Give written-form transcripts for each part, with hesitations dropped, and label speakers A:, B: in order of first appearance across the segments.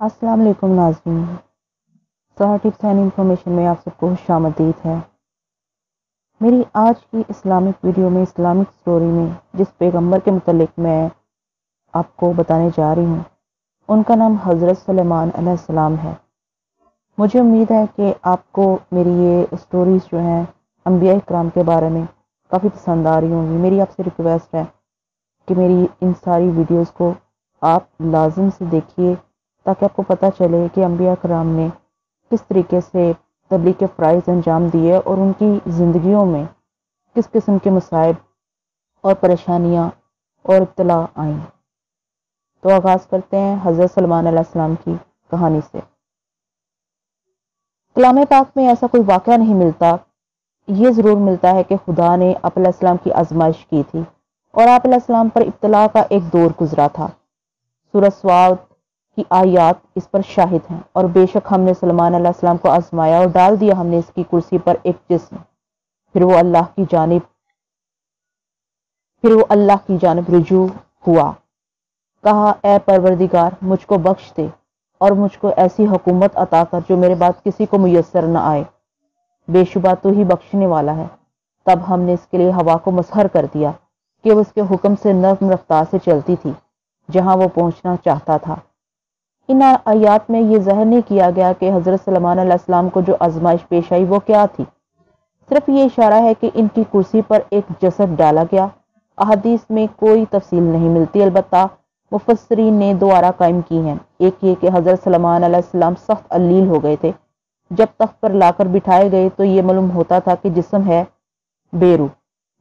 A: السلام علیکم ناظرین، سہا ٹپس اینڈ انفارمیشن میں آپ سب کو خوش آمدید ہے۔ میری آج کی اسلامک ویڈیو میں اسلامک سٹوری میں جس پیغمبر کے متعلق میں آپ کو بتانے جا رہی ہوں ان کا نام حضرت سلیمان علیہ السلام ہے۔ مجھے امید ہے کہ آپ کو میری یہ سٹوریز جو ہیں انبیاء اکرام کے بارے میں کافی پسند آ رہی ہوں گی۔ میری آپ سے ریکویسٹ ہے کہ میری ان ساری ویڈیوز کو آپ لازم سے دیکھیے تاکہ آپ کو پتہ چلے کہ انبیاء کرام نے کس طریقے سے تبلیغ کے فرائض انجام دیے اور ان کی زندگیوں میں کس قسم کے مصائب اور پریشانیاں اور ابتلا آئیں۔ تو آغاز کرتے ہیں حضرت سلیمان علیہ السلام کی کہانی سے۔ کلام پاک میں ایسا کوئی واقعہ نہیں ملتا، یہ ضرور ملتا ہے کہ خدا نے آپ علیہ السلام کی آزمائش کی تھی اور آپ علیہ السلام پر ابتلا کا ایک دور گزرا تھا۔ سورہ صاد کی آیات اس پر شاہد ہیں۔ اور بے شک ہم نے سلیمان علیہ السلام کو آزمایا اور ڈال دیا ہم نے اس کی کرسی پر ایک جسم، پھر وہ اللہ کی جانب رجوع ہوا۔ کہا اے پروردگار مجھ کو بخش دے اور مجھ کو ایسی حکومت عطا کر جو میرے بعد کسی کو میسر نہ آئے، بے شبہ تو ہی بخشنے والا ہے۔ تب ہم نے اس کے لیے ہوا کو مسخر کر دیا کہ وہ اس کے حکم سے نرم رفتار سے چلتی تھی جہاں وہ پہنچنا چاہتا تھا۔ ان آیات میں یہ ظاہر نہیں کیا گیا کہ حضرت سلیمان علیہ السلام کو جو آزمائش پیش آئی وہ کیا تھی، صرف یہ اشارہ ہے کہ ان کی کرسی پر ایک جسد ڈالا گیا۔ احادیث میں کوئی تفصیل نہیں ملتی، البتہ مفسرین نے دو آراء قائم کی ہیں۔ ایک یہ کہ حضرت سلیمان علیہ السلام سخت علیل ہو گئے تھے، جب تخت پر لا کر بٹھائے گئے تو یہ معلوم ہوتا تھا کہ جسم ہے بے روح۔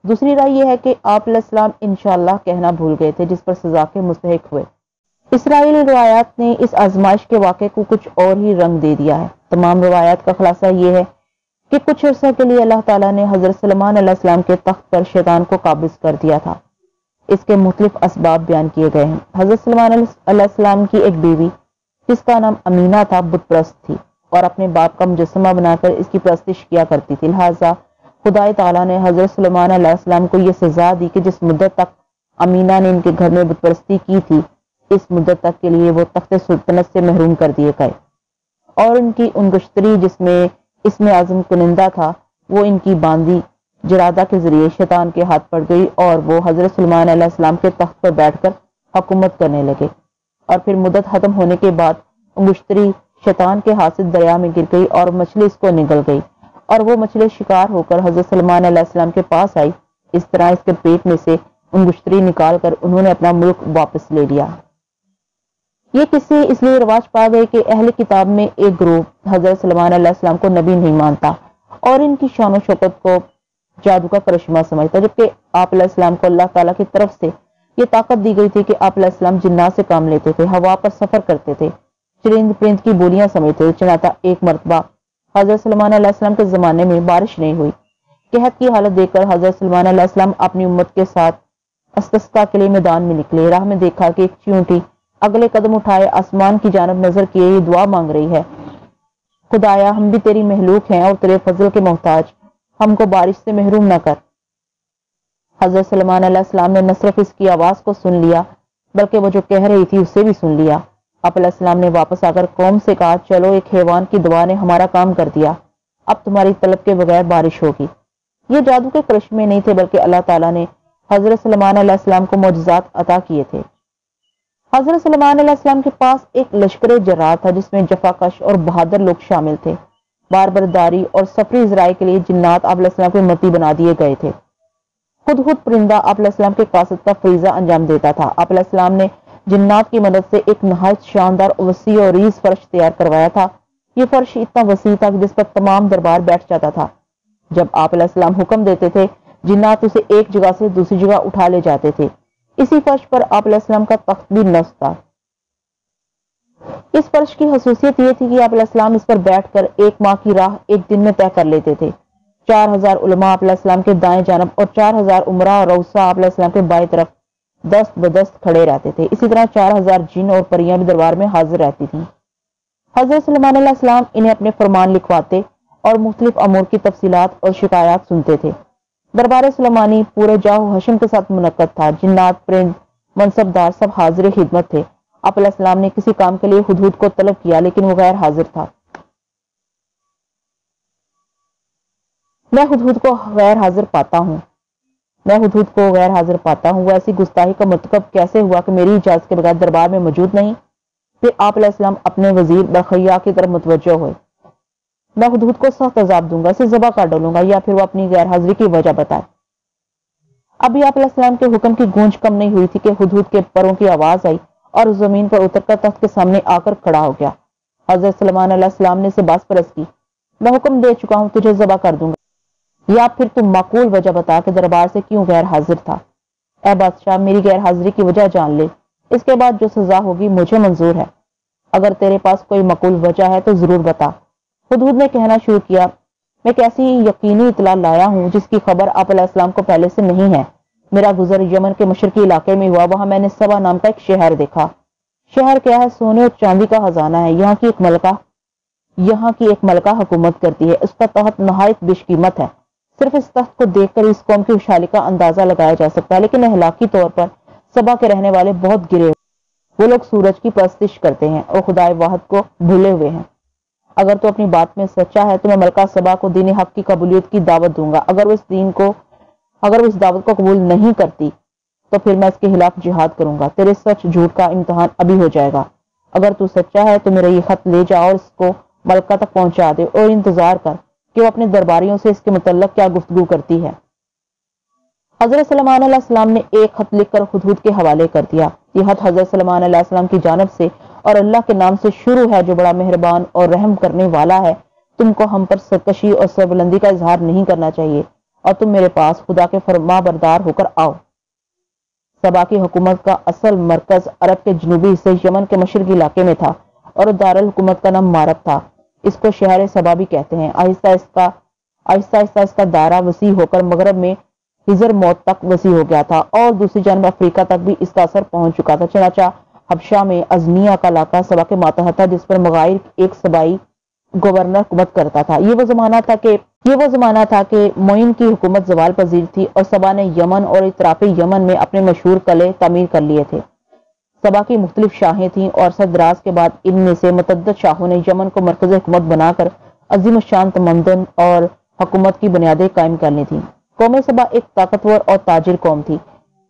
A: دوسری رائے یہ ہے کہ آپ علیہ السلام انشاءاللہ کہنا بھول گئے تھے جس پر سزا کے مستحق ہوئے۔ اسرائیلی روایات نے اس آزمائش کے واقعے کو کچھ اور ہی رنگ دے دیا ہے۔ تمام روایات کا خلاصہ یہ ہے کہ کچھ عرصہ کے لیے اللہ تعالیٰ نے حضرت سلیمان علیہ السلام کے تخت پر شیطان کو قابض کر دیا تھا۔ اس کے مختلف اسباب بیان کیے گئے ہیں۔ حضرت سلیمان علیہ السلام کی ایک بیوی جس کا نام امینہ تھا بت پرست تھی اور اپنے باپ کا مجسمہ بنا کر اس کی پرستش کیا کرتی تھی، لہٰذا خدا تعالیٰ نے حضرت سلیمان علیہ السلام کو یہ سزا دی کہ جس مدت تک امینہ نے ان کے گھر میں بت پرستی کی تھی اس مدت تک کے لیے وہ تخت سلطنت سے محروم کر دیے گئے، اور ان کی انگشتری جس میں اسم اعظم کنندہ تھا وہ ان کی باندی جرادہ کے ذریعے شیطان کے ہاتھ پڑ گئی اور وہ حضرت سلیمان علیہ السلام کے تخت پر بیٹھ کر حکومت کرنے لگے۔ اور پھر مدت ختم ہونے کے بعد انگشتری شیطان کے ہاتھ سے دریا میں گر گئی اور مچھلی اس کو نگل گئی اور وہ مچھلی شکار ہو کر حضرت سلیمان علیہ السلام کے پاس آئی۔ اس طرح اس کے پیٹ میں سے انگشتری نکال کر انہوں نے اپنا ملک واپس لے لیا۔ یہ قصے اس لیے رواج پا گئے کہ اہل کتاب میں ایک گروہ حضرت سلیمان علیہ السلام کو نبی نہیں مانتا اور ان کی شان و شوکت کو جادو کا کرشمہ سمجھتا، جبکہ آپ علیہ السلام کو اللہ تعالیٰ کی طرف سے یہ طاقت دی گئی تھی کہ آپ علیہ السلام جنات سے کام لیتے تھے، ہوا پر سفر کرتے تھے، چرند پرند کی بولیاں سمجھتے تھے۔ چنانچہ ایک مرتبہ حضرت سلیمان علیہ السلام کے زمانے میں بارش نہیں ہوئی۔ قحط کی حالت دیکھ کر حضرت سلیمان علیہ السلام اپنی امت کے ساتھ استسقاء کے لیے میدان میں نکلے۔ راہ میں دیکھا کہ ایک چیونٹی اگلے قدم اٹھائے آسمان کی جانب نظر کیے یہ دعا مانگ رہی ہے، خدایا ہم بھی تیری مخلوق ہیں اور تیرے فضل کے محتاج، ہم کو بارش سے محروم نہ کر۔ حضرت سلیمان علیہ السلام نے نہ صرف اس کی آواز کو سن لیا بلکہ وہ جو کہہ رہی تھی اسے بھی سن لیا۔ آپ علیہ السلام نے واپس آ کر قوم سے کہا چلو ایک حیوان کی دعا نے ہمارا کام کر دیا، اب تمہاری طلب کے بغیر بارش ہوگی۔ یہ جادو کے کرشمے نہیں تھے بلکہ اللہ تعالیٰ نے حضرت سلیمان علیہ السلام کو معجزات عطا کیے تھے۔ حضرت سلیمان علیہ السلام کے پاس ایک لشکر جرار تھا جس میں جفاکش اور بہادر لوگ شامل تھے۔ بار برداری اور سفری ذرائع کے لیے جنات آپ علیہ السلام کو امتی بنا دیے گئے تھے۔ خود پرندہ آپ علیہ السلام کے قاصد کا فریضہ انجام دیتا تھا۔ آپ علیہ السلام نے جنات کی مدد سے ایک نہایت شاندار وسیع اور ریز فرش تیار کروایا تھا۔ یہ فرش اتنا وسیع تھا کہ جس پر تمام دربار بیٹھ جاتا تھا۔ جب آپ علیہ السلام حکم دیتے تھے جنات اسے ایک جگہ سے دوسری جگہ اٹھا لے جاتے تھے۔ اسی فرش پر آپ علیہ السلام کا تخت بھی نصب تھا۔ اس فرش کی خصوصیت یہ تھی کہ آپ علیہ السلام اس پر بیٹھ کر ایک ماہ کی راہ ایک دن میں طے کر لیتے تھے۔ 4000 علماء آپ علیہ السلام کے دائیں جانب اور 4000 عمرہ اور روسا آپ علیہ السلام کے بائیں طرف دست بدست کھڑے رہتے تھے۔ اسی طرح 4000 جن اور پریاں بھی دربار میں حاضر رہتی تھیں۔ حضرت سلیمان علیہ السلام انہیں اپنے فرمان لکھواتے اور مختلف امور کی تفصیلات اور شکایات سنتے تھے۔ دربار سلیمانی پورے جاہ و حشم کے ساتھ منعقد تھا۔ جنات، پرند، منصب دار سب حاضر خدمت تھے آپ علیہ السلام نے کسی کام کے لیے ہدہد کو طلب کیا لیکن وہ غیر حاضر تھا۔ میں ہدہد کو غیر حاضر پاتا ہوں وہ ایسی گستاخی کا مرتکب کیسے ہوا کہ میری اجازت کے بغیر دربار میں موجود نہیں؟ پھر آپ علیہ السلام اپنے وزیر برخیا کی طرف متوجہ ہوئے۔ میں ہدہد کو سخت عذاب دوں گا، اسے ذبح کر ڈالوں گا یا پھر وہ اپنی غیر حاضری کی وجہ بتائے۔ ابھی آپ علیہ السلام کے حکم کی گونج کم نہیں ہوئی تھی کہ ہدہد کے پروں کی آواز آئی اور اس زمین پر اتر کر تخت کے سامنے آ کر کھڑا ہو گیا۔ حضرت سلیمان علیہ السلام نے اسے باز پرس کی، میں حکم دے چکا ہوں، تجھے ذبح کر دوں گا، یا پھر تم معقول وجہ بتا کہ دربار سے کیوں غیر حاضر تھا۔ اے بادشاہ، میری غیر حاضری کی وجہ جان لے، اس کے بعد جو سزا ہوگی مجھے منظور ہے۔ اگر تیرے پاس کوئی معقول وجہ ہے تو ضرور بتا۔ ہدہد نے کہنا شروع کیا، میں ایک ایسی یقینی اطلاع لایا ہوں جس کی خبر آپ علیہ السلام کو پہلے سے نہیں ہے۔ میرا گزر یمن کے مشرقی علاقے میں ہوا، وہاں میں نے سبا نام کا ایک شہر دیکھا۔ شہر کیا ہے؟ سونے اور چاندی کا خزانہ ہے۔ یہاں کی ایک ملکہ حکومت کرتی ہے، اس کا تخت نہایت بیش قیمت ہے۔ صرف اس تخت کو دیکھ کر اس قوم کی خوشحالی کا اندازہ لگایا جا سکتا ہے، لیکن اخلاقی طور پر سبا کے رہنے والے بہت گرے، وہ لوگ سورج کی پرستش کرتے ہیں اور خدائے واحد کو بھولے ہوئے ہیں۔ اگر تو اپنی بات میں سچا ہے تو میں ملکہ سبا کو دین حق کی قبولیت کی دعوت دوں گا۔ اگر وہ اس دعوت کو قبول نہیں کرتی تو پھر میں اس کے خلاف جہاد کروں گا۔ تیرے سچ جھوٹ کا امتحان ابھی ہو جائے گا۔ اگر تو سچا ہے تو میرا یہ خط لے جا اور اس کو ملکہ تک پہنچا دے اور انتظار کر کہ وہ اپنے درباریوں سے اس کے متعلق کیا گفتگو کرتی ہے۔ حضرت سلیمان علیہ السلام نے ایک خط لکھ کر ہدہد کے حوالے کر دیا۔ یہ خط حضرت سلیمان علیہ السلام کی جانب سے اور اللہ کے نام سے شروع ہے جو بڑا مہربان اور رحم کرنے والا ہے۔ تم کو ہم پر سرکشی اور سربلندی کا اظہار نہیں کرنا چاہیے اور تم میرے پاس خدا کے فرما بردار ہو کر آؤ۔ سبا کی حکومت کا اصل مرکز عرب کے جنوبی حصے یمن کے مشرقی علاقے میں تھا اور دارالحکومت کا نام مارب تھا۔ اس کو شہر سبا بھی کہتے ہیں۔ آہستہ آہستہ اس کا دائرہ وسیع ہو کر مغرب میں حضر موت تک وسیع ہو گیا تھا اور دوسری جانب افریقہ تک بھی اس کا اثر پہنچ چکا تھا۔ چنانچہ حبشہ میں ازنیہ کا علاقہ سبا کے ماتحت تھا جس پر مغائر ایک سبائی گورنر حکومت کرتا تھا۔ یہ وہ زمانہ تھا کہ معین کی حکومت زوال پذیر تھی اور سبا نے یمن اور اطراف یمن میں اپنے مشہور قلعے تعمیر کر لیے تھے۔ سبا کی مختلف شاہیں تھیں اور سردراز کے بعد ان میں سے متعدد شاہوں نے یمن کو مرکز حکومت بنا کر عظیم الشان تمدن اور حکومت کی بنیادیں قائم کر لی تھیں۔ قوم سبا ایک طاقتور اور تاجر قوم تھی۔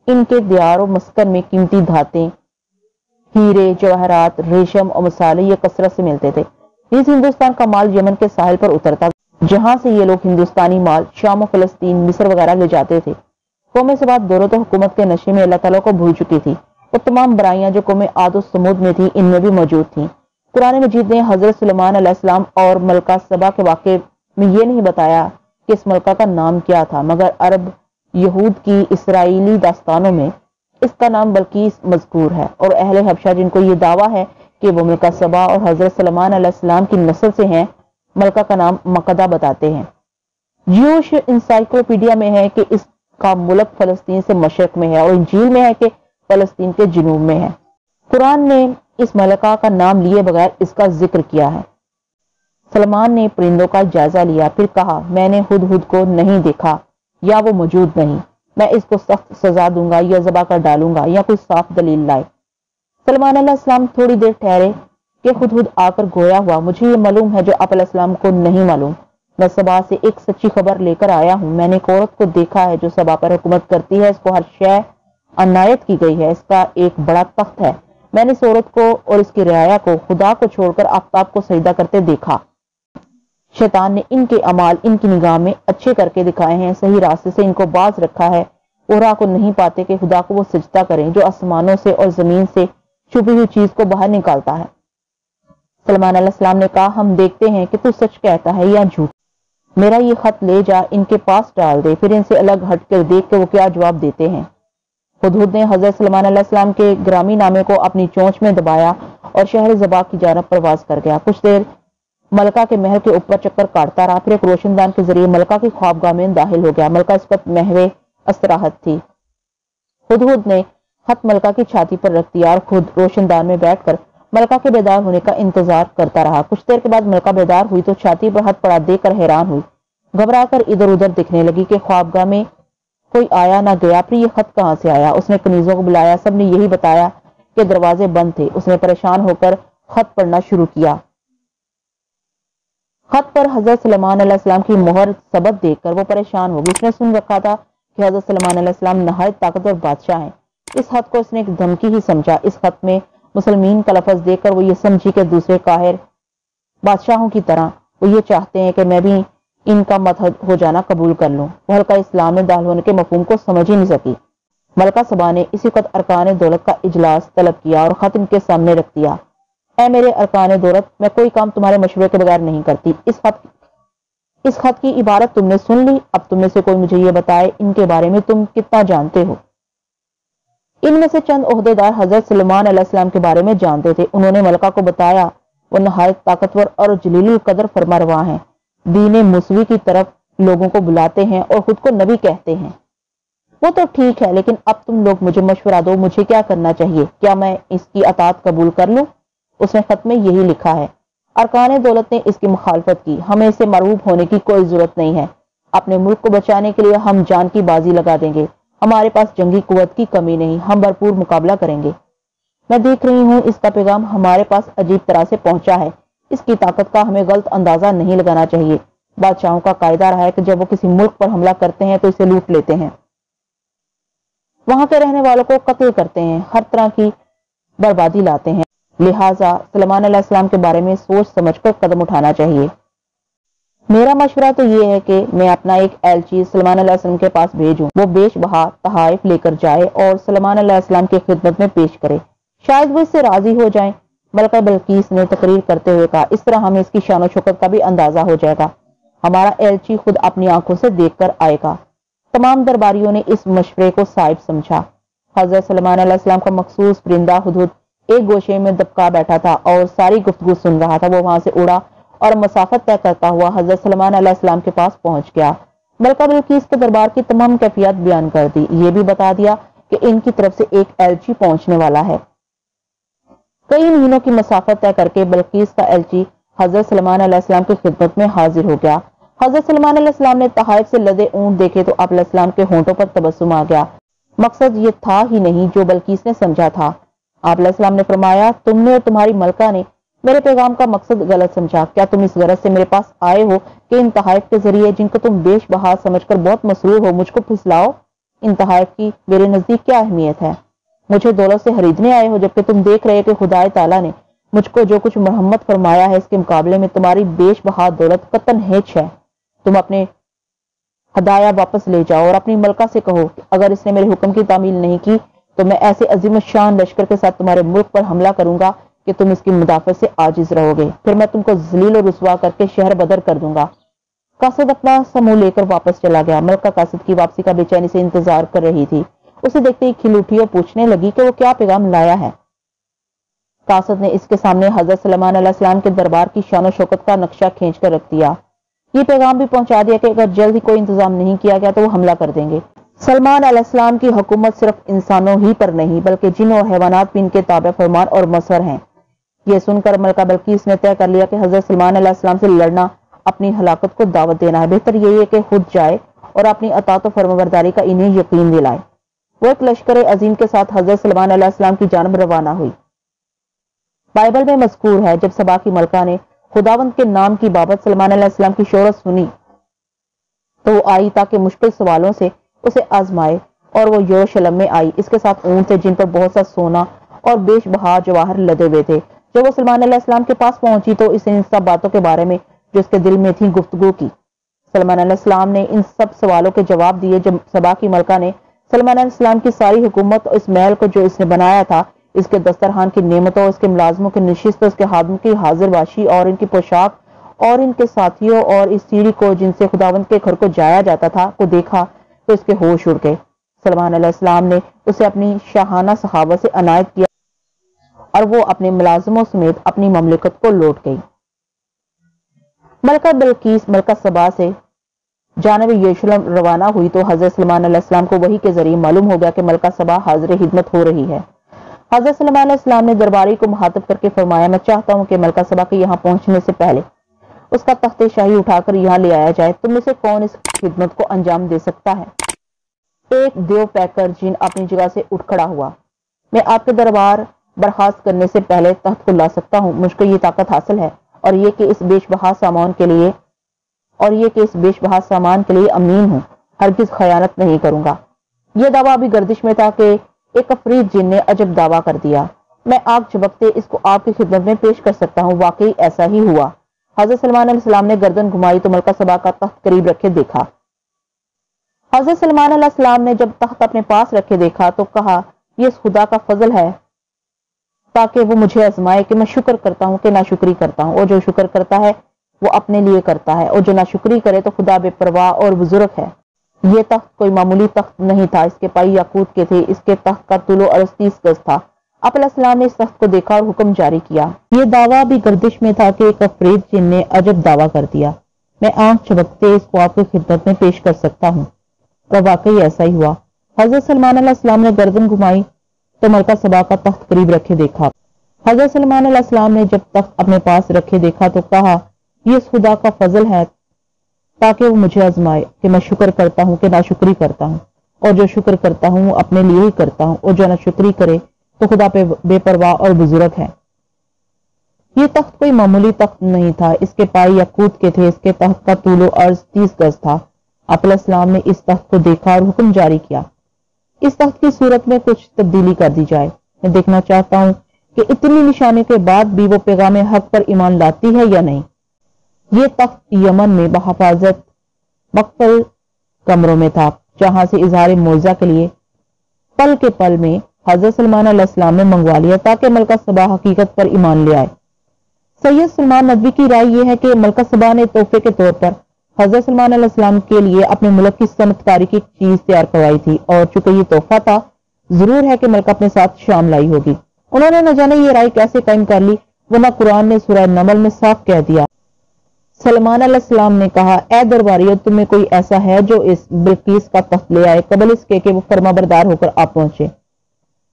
A: ان کے دیار و مسکن میں قیمتی دھاتیں، ہیرے، جواہرات، ریشم اور مسالے یہ کثرت سے ملتے تھے۔ اس ہندوستان کا مال یمن کے ساحل پر اترتا جہاں سے یہ لوگ ہندوستانی مال شام و فلسطین، مصر وغیرہ لے جاتے تھے۔ قوم سبا دولت و حکومت کے نشے میں اللہ تعالیٰ کو بھول چکی تھی۔ وہ تمام برائیاں جو قوم عاد و سمود میں تھی ان میں بھی موجود تھیں۔ قرآن مجید نے حضرت سلیمان علیہ السلام اور ملکہ سبا کے واقعے میں یہ نہیں بتایا کہ اس ملکہ کا نام کیا تھا، مگر عرب یہود کی اسرائیلی داستانوں میں اس کا نام بلقیس مذکور ہے، اور اہل حبشہ جن کو یہ دعویٰ ہے کہ وہ ملکہ سبا اور حضرت سلیمان علیہ السلام کی نسل سے ہیں، ملکہ کا نام مقدہ بتاتے ہیں۔ جیوش انسائکلوپیڈیا میں ہے کہ اس کا ملک فلسطین سے مشرق میں ہے اور انجیل میں ہے کہ فلسطین کے جنوب میں ہے۔ قرآن نے اس ملکہ کا نام لیے بغیر اس کا ذکر کیا ہے۔ سلمان نے پرندوں کا جائزہ لیا، پھر کہا میں نے ہدہد کو نہیں دیکھا یا وہ موجود نہیں، میں اس کو سخت سزا دوں گا یا ذبح کر ڈالوں گا یا کوئی صاف دلیل لائے۔ سلیمان علیہ السلام تھوڑی دیر ٹھہرے کہ ہدہد آ کر گویا ہوا، مجھے یہ معلوم ہے جو آپ علیہ السلام کو نہیں معلوم۔ میں سبا سے ایک سچی خبر لے کر آیا ہوں۔ میں نے ایک عورت کو دیکھا ہے جو سبا پر حکومت کرتی ہے، اس کو ہر شے عنایت کی گئی ہے، اس کا ایک بڑا تخت ہے۔ میں نے اس عورت کو اور اس کی رعایا کو خدا کو چھوڑ کر آفتاب کو سجدہ کرتے دیکھا۔ شیطان نے ان کے اعمال ان کی نگاہ میں اچھے کر کے دکھائے ہیں، صحیح راستے سے ان کو باز رکھا ہے، اور راہ کو نہیں پاتے کہ خدا کو وہ سجدہ کریں جو آسمانوں سے اور زمین سے چھپی ہوئی چیز کو باہر نکالتا ہے۔ سلیمان علیہ السلام نے کہا ہم دیکھتے ہیں کہ تو سچ کہتا ہے یا جھوٹ۔ میرا یہ خط لے جا ان کے پاس ڈال دے، پھر ان سے الگ ہٹ کر دیکھ کہ وہ کیا جواب دیتے ہیں۔ ہدہد نے حضرت سلیمان علیہ السلام کے گرامی نامے کو اپنی چونچ میں دبایا اور شہر سبا کی جانب پرواز کر گیا۔ کچھ دیر ملکہ کے محل کے اوپر چکر کاٹتا رہا، پھر ایک روشن دان کے ذریعے ملکہ کی خوابگاہ میں داخل ہو گیا۔ ملکہ اس وقت محو استراحت تھی۔ ہدہد نے خط ملکہ کی چھاتی پر رکھ دیا اور خود روشن دان میں بیٹھ کر ملکہ کے بیدار ہونے کا انتظار کرتا رہا۔ کچھ دیر کے بعد ملکہ بیدار ہوئی تو چھاتی پر ہاتھ پڑا دیکھ کر حیران ہوئی، گھبرا کر ادھر ادھر دکھنے لگی کہ خوابگاہ میں کوئی آیا نہ گیا، پھر یہ خط کہاں سے آیا۔ اس نے کنیزوں کو بلایا، سب نے یہی بتایا کہ کے دروازے بند تھے۔ اس نے پریشان ہو کر خط پڑھنا شروع کیا۔ خط پر حضرت سلیمان علیہ السلام کی مہر ثبت دیکھ کر وہ پریشان ہو گئی۔ اس نے سن رکھا تھا کہ حضرت سلیمان علیہ السلام نہایت طاقتور بادشاہ ہیں۔ اس خط کو اس نے ایک دھمکی ہی سمجھا۔ اس خط میں مسلمین کا لفظ دیکھ کر وہ یہ سمجھی کہ دوسرے قاہر بادشاہوں کی طرح وہ یہ چاہتے ہیں کہ میں بھی ان کا متحد ہو جانا قبول کر لوں۔ وہ حلقہ اسلام میں داخل ہونے کے مفہوم کو سمجھ ہی نہیں سکی۔ ملکہ سبا نے اسی وقت ارکان دولت کا اجلاس طلب کیا اور خط ان کے سامنے رکھ دیا۔ اے میرے ارکان دولت، میں کوئی کام تمہارے مشورے کے بغیر نہیں کرتی۔ اس خط کی عبارت تم نے سن لی۔ اب تم میں سے کوئی مجھے یہ بتائے ان کے بارے میں تم کتنا جانتے ہو؟ ان میں سے چند عہدیدار حضرت سلیمان علیہ السلام کے بارے میں جانتے تھے۔ انہوں نے ملکہ کو بتایا وہ نہایت طاقتور اور جلیل القدر فرمانروا ہیں، دین موسوی کی طرف لوگوں کو بلاتے ہیں اور خود کو نبی کہتے ہیں۔ وہ تو ٹھیک ہے، لیکن اب تم لوگ مجھے مشورہ دو، مجھے کیا کرنا چاہیے؟ کیا میں اس کی اطاعت قبول کر لوں؟ اس نے خط میں یہی لکھا ہے۔ ارکان دولت نے اس کی مخالفت کی۔ ہمیں اسے مرعوب ہونے کی کوئی ضرورت نہیں ہے۔ اپنے ملک کو بچانے کے لیے ہم جان کی بازی لگا دیں گے۔ ہمارے پاس جنگی قوت کی کمی نہیں، ہم بھرپور مقابلہ کریں گے۔ میں دیکھ رہی ہوں اس کا پیغام ہمارے پاس عجیب طرح سے پہنچا ہے۔ اس کی طاقت کا ہمیں غلط اندازہ نہیں لگانا چاہیے۔ بادشاہوں کا قاعدہ رہا ہے کہ جب وہ کسی ملک پر حملہ کرتے ہیں تو اسے لوٹ لیتے ہیں، وہاں کے رہنے والوں کو قتل کرتے ہیں، ہر طرح کی بربادی لاتے ہیں۔ لہٰذا سلیمان علیہ السلام کے بارے میں سوچ سمجھ کر قدم اٹھانا چاہیے۔ میرا مشورہ تو یہ ہے کہ میں اپنا ایک ایلچی سلیمان علیہ السلام کے پاس بھیجوں، وہ بیش بہا تحائف لے کر جائے اور سلیمان علیہ السلام کی خدمت میں پیش کرے، شاید وہ اس سے راضی ہو جائیں۔ ملکہ بلقیس نے تقریر کرتے ہوئے کہا، اس طرح ہمیں اس کی شان و شوکت کا بھی اندازہ ہو جائے گا۔ ہمارا ایلچی خود اپنی آنکھوں سے دیکھ کر آئے گا۔ تمام درباریوں نے اس مشورے کو صائب سمجھا۔ حضرت سلیمان علیہ السلام کا مخصوص پرندہ ہدہد ایک گوشے میں دبکا بیٹھا تھا اور ساری گفتگو سن رہا تھا۔ وہ وہاں سے اڑا اور مسافت طے کرتا ہوا حضرت سلیمان علیہ السلام کے پاس پہنچ گیا۔ ملکہ بلقیس کے دربار کی تمام کیفیات بیان کر دی، یہ بھی بتا دیا کہ ان کی طرف سے ایک ایلچی پہنچنے والا ہے۔ کئی مہینوں کی مسافت طے کر کے بلقیس کا ایلچی حضرت سلیمان علیہ السلام کی خدمت میں حاضر ہو گیا۔ حضرت سلیمان علیہ السلام نے تحائف سے لدے اونٹ دیکھے تو آپ علیہ السلام کے ہونٹوں پر تبسم آ گیا۔ مقصد یہ تھا ہی نہیں جو بلقیس نے سمجھا تھا۔ آپ علیہ السلام نے فرمایا، تم نے اور تمہاری ملکہ نے میرے پیغام کا مقصد غلط سمجھا۔ کیا تم اس غرض سے میرے پاس آئے ہو کہ ان تحائف کے ذریعے جن کو تم بیش بہا سمجھ کر بہت مسرور ہو مجھ کو پھسلاؤ؟ ان تحائف کی میرے نزدیک کیا اہمیت ہے؟ مجھے دولت سے خریدنے آئے ہو، جبکہ تم دیکھ رہے کہ خدا تعالیٰ نے مجھ کو جو کچھ مرحمت فرمایا ہے اس کے مقابلے میں تمہاری بیش بہا دولت قطعاً ہیچ ہے۔ تم اپنے ہدایہ واپس لے جاؤ اور اپنی ملکہ سے کہو کہ اگر اس نے میرے حکم کی تعمیل نہیں کی تو میں ایسے عظیم الشان لشکر کے ساتھ تمہارے ملک پر حملہ کروں گا کہ تم اس کی مدافعت سے عاجز رہو گے، پھر میں تم کو ذلیل و رسوا کر کے شہر بدر کر دوں گا۔ قاصد اپنا سمو لے کر واپس چلا گیا۔ ملکہ قاصد کی واپسی کا بے چینی سے انتظار کر رہی تھی۔ اسے دیکھتے ہی کھل اٹھی اور پوچھنے لگی کہ وہ کیا پیغام لایا ہے۔ قاصد نے اس کے سامنے حضرت سلیمان علیہ السلام کے دربار کی شان و شوکت کا نقشہ کھینچ کر رکھ دیا۔ یہ پیغام بھی پہنچا دیا کہ اگر جلد ہی کوئی انتظام نہیں کیا گیا تو وہ حملہ کر دیں گے۔ سلیمان علیہ السلام کی حکومت صرف انسانوں ہی پر نہیں بلکہ جن اور حیوانات بھی ان کے تابع فرمان اور مسر ہیں۔ یہ سن کر ملکہ بلقیس نے طے کر لیا کہ حضرت سلیمان علیہ السلام سے لڑنا اپنی ہلاکت کو دعوت دینا ہے، بہتر یہی ہے کہ خود جائے اور اپنی اطاعت و فرمانبرداری کا انہیں یقین دلائے۔ وہ ایک لشکر عظیم کے ساتھ حضرت سلیمان علیہ السلام کی جانب روانہ ہوئی۔ بائبل میں مذکور ہے جب سبا کی ملکہ نے خداوند کے نام کی بابت سلیمان علیہ السلام کی شہرت سنی تو وہ آئی تاکہ مشکل سوالوں سے اسے آزمائے، اور وہ یروشلم میں آئی۔ اس کے ساتھ اونٹ تھے جن پر بہت سا سونا اور بیش بہا جواہر لدے ہوئے تھے۔ جب وہ سلیمان علیہ السلام کے پاس پہنچی تو اسے ان سب باتوں کے بارے میں جو اس کے دل میں تھی گفتگو کی۔ سلیمان علیہ السلام نے ان سب سوالوں کے جواب دیے۔ جب سبا کی ملکہ نے سلیمان علیہ السلام کی ساری حکومت اور اس محل کو جو اس نے بنایا تھا، اس کے دسترخوان کی نعمتوں، اس کے ملازموں کی نشست، اس کے خادم کی حاضر باشی اور ان کی پوشاک اور ان کے ساتھیوں اور اس سیڑھی کو جن سے خداوند کے گھر کو جایا جاتا تھا کو دیکھا تو اس کے ہوش اڑ گئے۔ سلیمان علیہ السلام نے اسے اپنی شاہانہ سخاوت سے عنایت کیا اور وہ اپنے ملازموں سمیت اپنی مملکت کو لوٹ گئی۔ ملکہ بلقیس ملکہ سبا سے جانب یروشلم روانہ ہوئی تو حضرت سلیمان علیہ السلام کو وحی کے ذریعے معلوم ہو گیا کہ ملکہ سبا حاضر خدمت ہو رہی ہے۔ حضرت سلیمان علیہ السلام نے درباری کو مخاطب کر کے فرمایا، میں چاہتا ہوں کہ ملکہ سبا کے یہاں پہنچنے سے پہلے اس کا تخت شاہی اٹھا کر یہاں لے آیا جائے۔ تم میں سے کون اس خدمت کو انجام دے سکتا ہے؟ ایک دیو پیکر جن اپنی جگہ سے اٹھ کھڑا ہوا، میں آپ کے دربار برخاست کرنے سے پہلے تخت کو لا سکتا ہوں. مجھ کو یہ طاقت حاصل ہے اور یہ کہ اس بیش بہا سامان کے لیے امین ہوں. ہرگز خیانت نہیں کروں گا. یہ دعویٰ بھی گردش میں تھا کہ ایک افریت جن نے عجب دعویٰ کر دیا. میں آگ جھبکتے اس کو آپ کی خدمت میں پیش کر سکتا ہوں. واقعی ایسا ہی ہوا. حضرت سلمان علیہ السلام نے گردن گھمائی تو ملکہ سبا کا تخت قریب رکھے دیکھا. حضرت سلمان علیہ السلام نے جب تخت اپنے پاس رکھے دیکھا تو کہا یہ اس خدا کا فضل ہے تاکہ وہ مجھے آزمائے کہ میں شکر کرتا ہوں کہ ناشکری کرتا ہوں. اور جو شکر کرتا ہے وہ اپنے لیے کرتا ہے اور جو ناشکری کرے تو خدا بے پرواہ اور بزرگ ہے. یہ تخت کوئی معمولی تخت نہیں تھا. اس کے پائی یاقوت کے تھے. اس کے تخت کا طول و عرض 30 گز تھا. آپ علیہ السلام نے اس تخت کو دیکھا اور حکم جاری کیا. یہ دعویٰ بھی گردش میں تھا کہ ایک افریت جن نے عجب دعویٰ کر دیا. میں آنکھ چبکتے اس کو آپ کی خدمت میں پیش کر سکتا ہوں. تو واقعی ایسا ہی ہوا. حضرت سلمان علیہ السلام نے گردن گھمائی تو ملکہ سبا کا تخت قریب رکھے دیکھا. حضرت سلمان علیہ السلام نے جب تخت اپنے پاس رکھے دیکھا تو کہا یہ اس خدا کا فضل ہے تاکہ وہ مجھے آزمائے کہ میں شکر کرتا ہوں کہ ناشکری کرتا ہوں. اور جو شکر کرتا ہوں وہ اپنے لیے ہی کرتا ہوں. اور جو ناشکری کرے تو خدا پہ بے پرواہ اور بزرگ ہے. یہ تخت کوئی معمولی تخت نہیں تھا. اس کے پائی یاقوت کے تھے. اس کے تخت کا طول و عرض 30 گز تھا. آپ علیہ السلام نے اس تخت کو دیکھا اور حکم جاری کیا اس تخت کی صورت میں کچھ تبدیلی کر دی جائے. میں دیکھنا چاہتا ہوں کہ اتنی نشانی کے بعد بھی وہ پیغام حق پر ایمان لاتی ہے یا نہیں. یہ تخت یمن میں بحفاظت مقفل کمروں میں تھا جہاں سے اظہار معجزہ کے لیے پل کے پل میں حضرت سلمان علیہ السلام نے منگوا لیا تاکہ ملکہ سبا حقیقت پر ایمان لے آئے. سید سلمان ندوی کی رائے یہ ہے کہ ملکہ سبا نے تحفے کے طور پر حضرت سلمان علیہ السلام کے لیے اپنے ملک کی صنعت کاری کی چیز تیار کروائی تھی اور چونکہ یہ تحفہ تھا ضرور ہے کہ ملکہ اپنے ساتھ شام لائی ہوگی. انہوں نے نہ جانے یہ رائے کیسے قائم کر لی ورنہ قرآن نے سورہ نمل میں صاف کہہ دیا. سلمان علیہ السلام نے کہا اے درباریو تم میں کوئی ایسا ہے جو اس بلقیس کا تخت لے آئے قبل اس کے کہ وہ فرما بردار ہو کر آ پہنچے.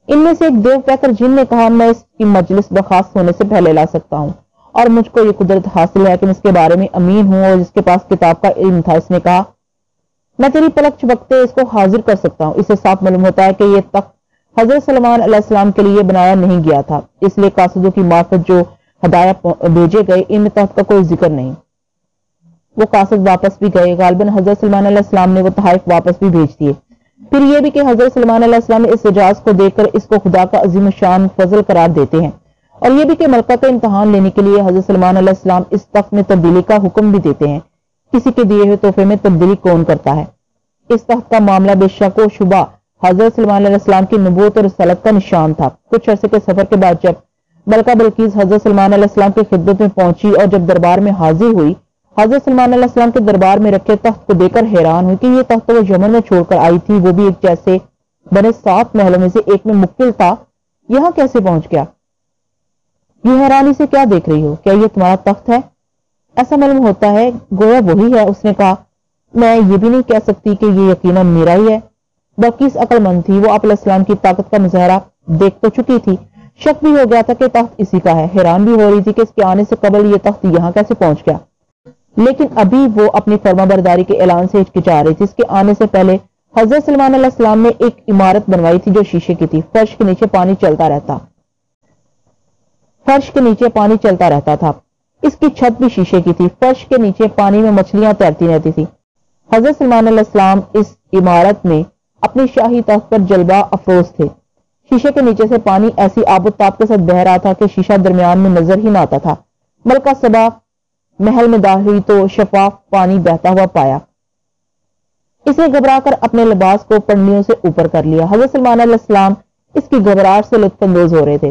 A: ان میں سے ایک دیو پیکر جن نے کہا میں اس کی مجلس برخاست ہونے سے پہلے لا سکتا ہوں اور مجھ کو یہ قدرت حاصل ہے کہ میں اس کے بارے میں امین ہوں اور جس کے پاس کتاب کا علم تھا اس نے کہا میں تیری پلک چبکتے اس کو حاضر کر سکتا ہوں. اس سے صاف معلوم ہوتا ہے کہ یہ تخت حضرت سلمان علیہ السلام کے لیے بنایا نہیں گیا تھا. اس لیے قاصدوں کی معرفت جو ہدایہ بھیجے گئے ان میں تخت کا کوئی ذکر نہیں. وہ قاصد واپس بھی گئے. غالباً حضرت سلمان علیہ السلام نے وہ تحائف واپس بھی بھیج دیے. پھر یہ بھی کہ حضرت سلمان علیہ السلام نے اس اعجاز کو دیکھ کر اس کو خدا کا عظیم شان فضل قرار دیتے ہیں اور یہ بھی کہ ملکہ کا امتحان لینے کے لیے حضرت سلمان علیہ السلام اس تخت میں تبدیلی کا حکم بھی دیتے ہیں. کسی کے دیے ہوئے تحفے میں تبدیلی کون کرتا ہے؟ اس تخت کا معاملہ بے شک و شبہ حضرت سلمان علیہ السلام کی نبوت اور رسالت کا نشان تھا. کچھ عرصے کے سفر کے بعد جب ملکہ بلقیس حضرت سلمان علیہ السلام کی خدمت میں پہنچی اور جب دربار میں حاضر ہوئی حضرت سلمان علیہ السلام کے دربار میں رکھے تخت کو دیکھ کر حیران ہوئی کہ یہ تخت وہ یمن میں چھوڑ کر آئی تھی وہ بھی ایک جیسے بنے 7 محلوں میں سے ایک میں مقبل تھا یہاں کیسے پہنچ گیا؟ یہ حیرانی سے کیا دیکھ رہی ہو؟ کیا یہ تمہارا تخت ہے؟ ایسا معلوم ہوتا ہے گویا وہی ہے. اس نے کہا میں یہ بھی نہیں کہہ سکتی کہ یہ یقیناً میرا ہی ہے. بلقیس عقل مند تھی. وہ آپ علیہ السلام کی طاقت کا مظاہرہ دیکھ تو چکی تھی. شک بھی ہو گیا تھا کہ تخت اسی کا ہے. حیران بھی ہو رہی تھی کہ اس کے آنے سے قبل یہ تخت یہاں کیسے پہنچ گیا. لیکن ابھی وہ اپنی فرما برداری کے اعلان سے ہچکچا رہی تھی. اس کے آنے سے پہلے حضرت سلمان علیہ السلام نے ایک عمارت بنوائی تھی جو شیشے کی تھی. فرش کے نیچے پانی چلتا رہتا تھا. اس کی چھت بھی شیشے کی تھی. فرش کے نیچے پانی میں مچھلیاں تیرتی رہتی تھی. حضرت سلمان علیہ السلام اس عمارت میں اپنی شاہی تخت پر جلوہ افروز تھے. شیشے کے نیچے سے پانی ایسی آب و تاب کے ساتھ بہ رہا تھا کہ شیشہ درمیان میں نظر ہی نہ آتا تھا. ملکہ سبا محل میں داخل ہوئی تو شفاف پانی بہتا ہوا پایا. اس نے گھبرا کر اپنے لباس کو پنڈلیوں سے اوپر کر لیا. حضرت سلمان علیہ السلام اس کی گھبراہٹ سے لطف اندوز ہو رہے تھے.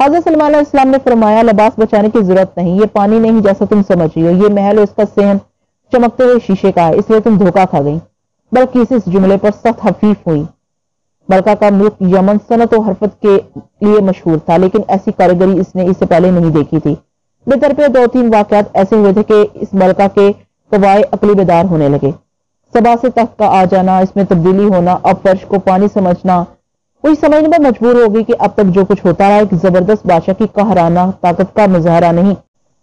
A: حضرت سلمان علیہ السلام نے فرمایا لباس بچانے کی ضرورت نہیں. یہ پانی نہیں جیسا تم سمجھ رہی ہو. یہ محل اور اس کا صحن چمکتے ہوئے شیشے کا ہے. اس لیے تم دھوکہ کھا گئی. بلکہ اس جملے پر سخت حفیف ہوئی. ملکہ کا ملک یمن صنعت و حرفت کے لیے مشہور تھا لیکن ایسی کاریگری اس نے اس سے پہلے نہیں دیکھی تھی. بے طرفے 2-3 واقعات ایسے ہوئے تھے کہ اس ملکہ کے قوائے عقلی بیدار ہونے لگے. سبا سے تخت کا آ جانا, اس میں تبدیلی ہونا, اب فرش کو پانی سمجھنا, وہی سمجھنے میں مجبور ہوگی کہ اب تک جو کچھ ہوتا رہا ایک زبردست بادشاہ کی قہرانہ طاقت کا مظاہرہ نہیں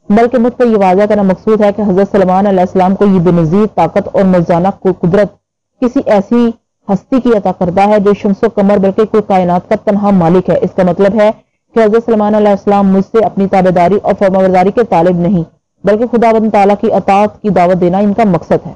A: بلکہ مجھ پر یہ واضح کرنا مقصود ہے کہ حضرت سلمان علیہ السلام کو یہ بے نظیر طاقت اور مرزانہ قدرت کسی ایسی ہستی کی عطا کردہ ہے جو شمس و قمر بلکہ کوئی کائنات کا تنہا مالک ہے. اس کا مطلب ہے کہ حضرت سلیمان علیہ السلام مجھ سے اپنی تابعداری اور فرمانبرداری کے طالب نہیں بلکہ خداوند تعالیٰ کی اطاعت کی دعوت دینا ان کا مقصد ہے۔